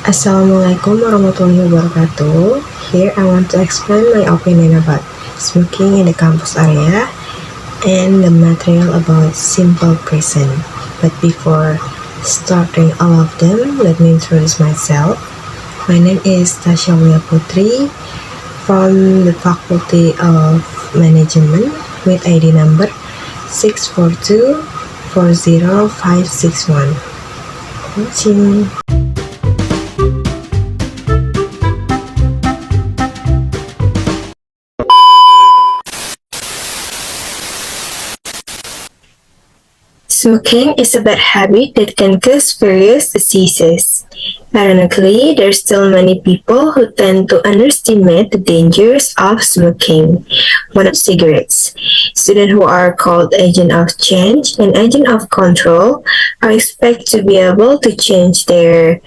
Assalamualaikum warahmatullahi wabarakatuh. Here I want to explain my opinion about smoking in the campus area and the material about simple present. But before starting all of them, let me introduce myself. My name is Tasya Putri from the Faculty of Management with ID number 642-40561. Watching. Smoking is a bad habit that can cause various diseases. Ironically, there are still many people who tend to underestimate the dangers of smoking. One of cigarettes. Students who are called agent of change and agent of control are expected to be able to change their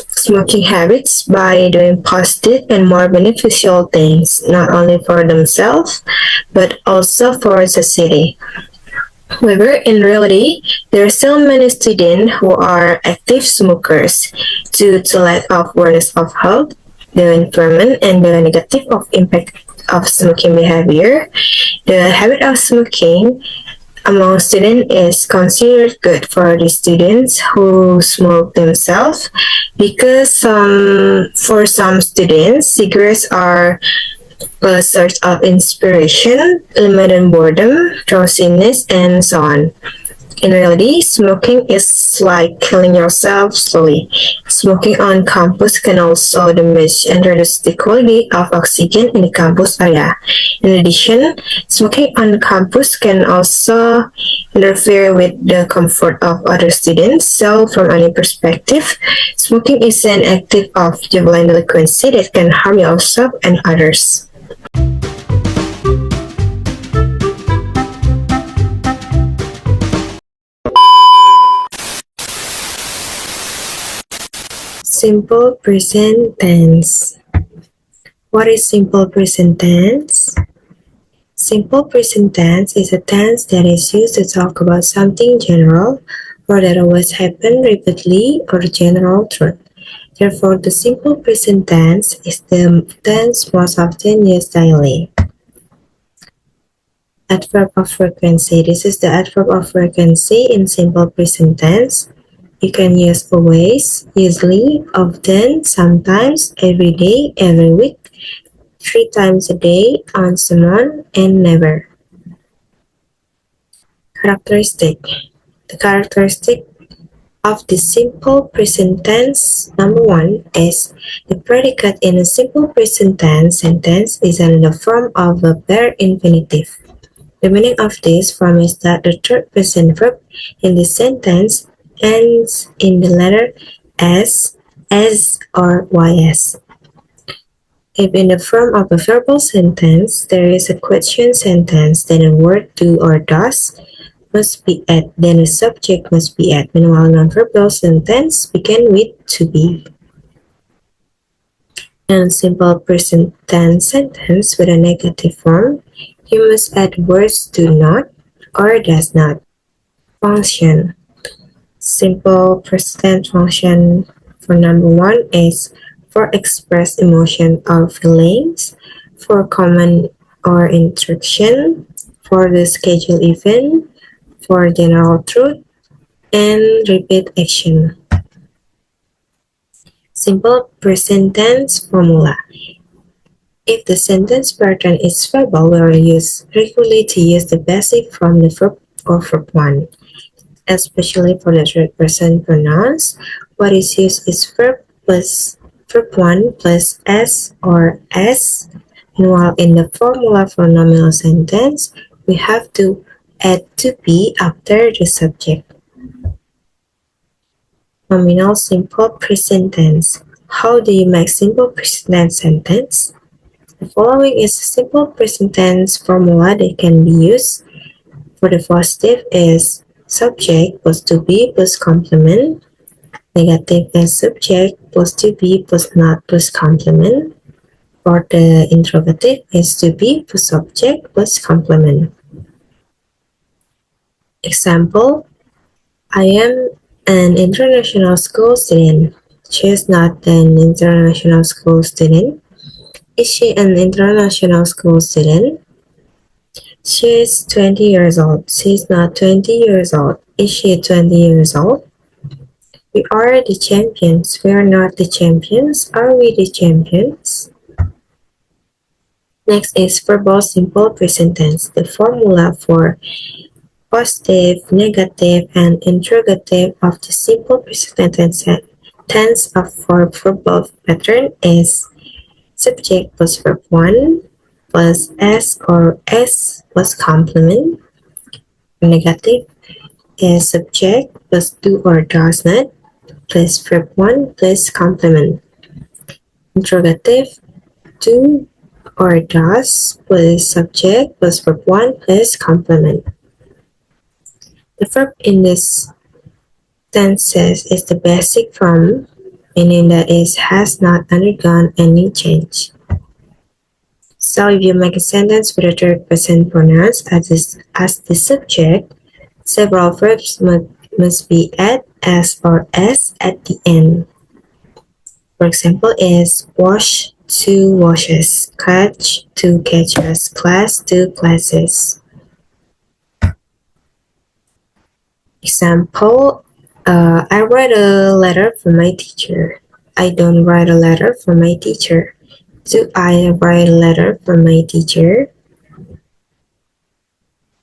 smoking habits by doing positive and more beneficial things, not only for themselves, but also for society. However, in reality, there are still many students who are active smokers due to lack of awareness of health, the environment, and the negative impact of smoking behavior. The habit of smoking among students is considered good for the students who smoke themselves because for some students, cigarettes are a source of inspiration, limited boredom, drowsiness, and so on. In reality, smoking is like killing yourself slowly. Smoking on campus can also damage and reduce the quality of oxygen in the campus area. In addition, smoking on campus can also interfere with the comfort of other students. So, from any perspective, smoking is an active of juvenile delinquency that can harm yourself and others. Simple present tense. What is simple present tense? Simple present tense is a tense that is used to talk about something general or that always happen repeatedly or general truth. Therefore, the simple present tense is the tense most often used daily. Adverb of frequency. This is the adverb of frequency in simple present tense. You can use always, usually, often, sometimes, every day, every week, 3 times a day, once a month, and never. Characteristic. The characteristic of the simple present tense, number 1, is the predicate in a simple present tense sentence is in the form of a bare infinitive. The meaning of this form is that the third person verb in the sentence ends in the letter S, or YS. If in the form of a verbal sentence, there is a question sentence, then a word do or does must be at, then a subject must be at. Meanwhile, non-verbal sentence begin with to be. In simple present tense sentence with a negative form, you must add words do not or does not. Function. Simple present function for number 1 is for express emotion or feelings, for command or instruction, for the scheduled event, for general truth, and repeat action. Simple present tense formula. If the sentence pattern is verbal, we will use regularly to use the basic from the verb or verb 1. Especially for the third person pronouns, what is used is verb 1 plus s or s. Meanwhile, in the formula for nominal sentence, we have to add to be after the subject. Nominal simple present tense. How do you make simple present tense sentence? The following is a simple present tense formula that can be used. For the positive is subject plus to be plus complement. Negative is subject plus to be plus not plus complement. For the interrogative is to be plus subject plus complement. Example, I am an international school student. She is not an international school student. Is she an international school student? She is 20 years old. She is not 20 years old. Is she 20 years old? We are the champions. We are not the champions. Are we the champions? Next is verbal simple present tense. The formula for positive, negative, and interrogative of the simple present tense of verbal pattern is subject plus verb 1 plus S or S plus complement. Negative is subject plus do or does not plus verb 1 plus complement. Interrogative, do or does plus subject plus verb 1 plus complement. The verb in this tenses is the basic form, meaning that it has not undergone any change. So if you make a sentence with a third person pronouns as the subject, several verbs must be add as or s at the end. For example, is wash, 2 washes, catch, 2 catches, class, 2 classes. Example, I write a letter for my teacher. I don't write a letter for my teacher. Do I write a letter for my teacher?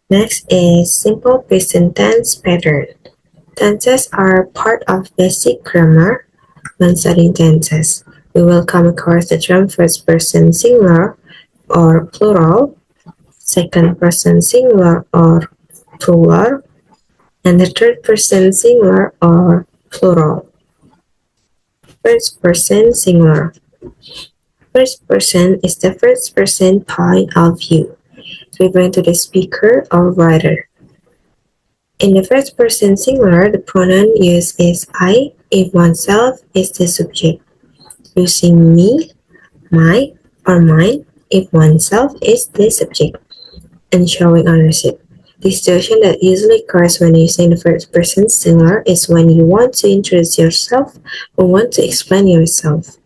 Next is simple present tense pattern. Tenses are part of basic grammar. When studying tenses, we will come across the term first person singular or plural, second person singular or plural, and the third person singular or plural. First person singular. First person is the first person point of view, referring to the speaker or writer. In the first person singular, the pronoun used is I if oneself is the subject, using me, my, or mine if oneself is the subject, and showing ownership. The situation that usually occurs when using the first person singular is when you want to introduce yourself or want to explain yourself.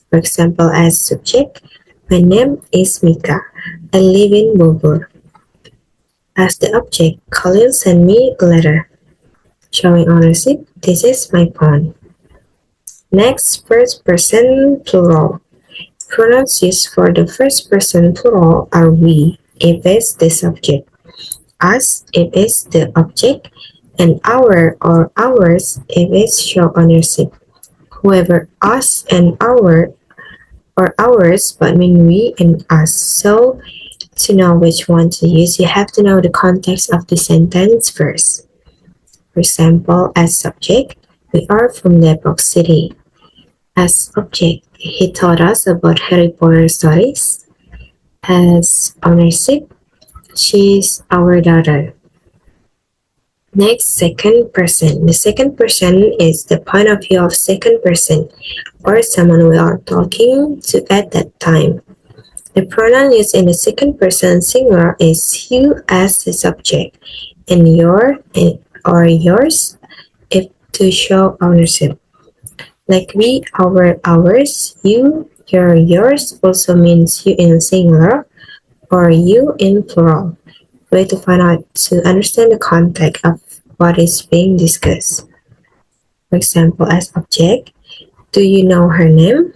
For example, as subject, my name is Mika. I live in Bogor. As the object, Khalil sent me a letter. Showing ownership, this is my phone. Next, first person plural. Pronouns used for the first person plural are we if it's the subject, us if it's the object, and our or ours if it's show ownership. However, us and our or ours but mean we and us. So to know which one to use, you have to know the context of the sentence first. For example, as subject, we are from Depok City. As object, he taught us about Harry Potter stories. As ownership, she's our daughter. Next, second person. The second person is the point of view of second person, or someone we are talking to at that time. The pronoun used in the second person singular is you as the subject, and your or yours if to show ownership. Like we, our, ours, you, your, yours also means you in singular or you in plural. Way to find out to understand the context of what is being discussed. For example, as object, do you know her name?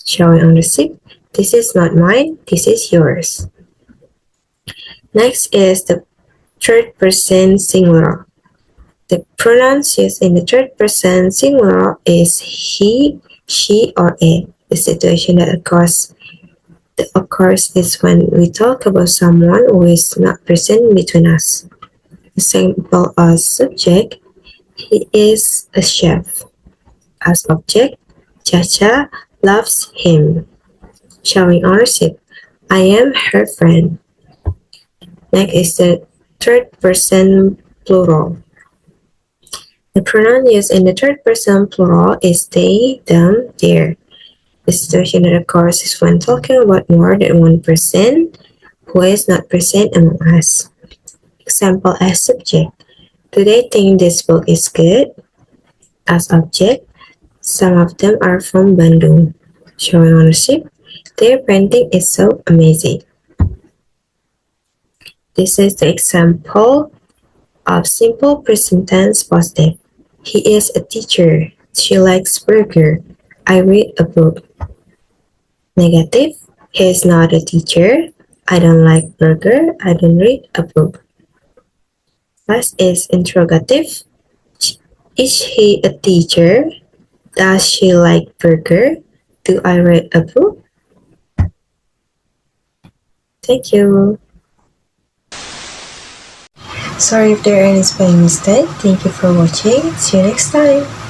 Showing ownership, this is not mine, this is yours. Next is the third person singular. The pronouns used in the third person singular is he, she, or it. The situation that occurs is when we talk about someone who is not present between us. Example as subject, he is a chef. As object, Chacha loves him. Showing ownership, I am her friend. Next is the third person plural. The pronoun used in the third person plural is they, them, their. The situation that occurs is when talking about more than one person who is not present among us. Example as subject. Do they think this book is good? As object. Some of them are from Bandung, showing ownership. Their painting is so amazing. This is the example of simple present tense positive. He is a teacher. She likes burger. I read a book. Negative. He is not a teacher. I don't like burger. I don't read a book. Last is interrogative. Is he a teacher? Does she like burger? Do I read a book? Thank you. Sorry if there are any spelling mistake. Thank you for watching. See you next time.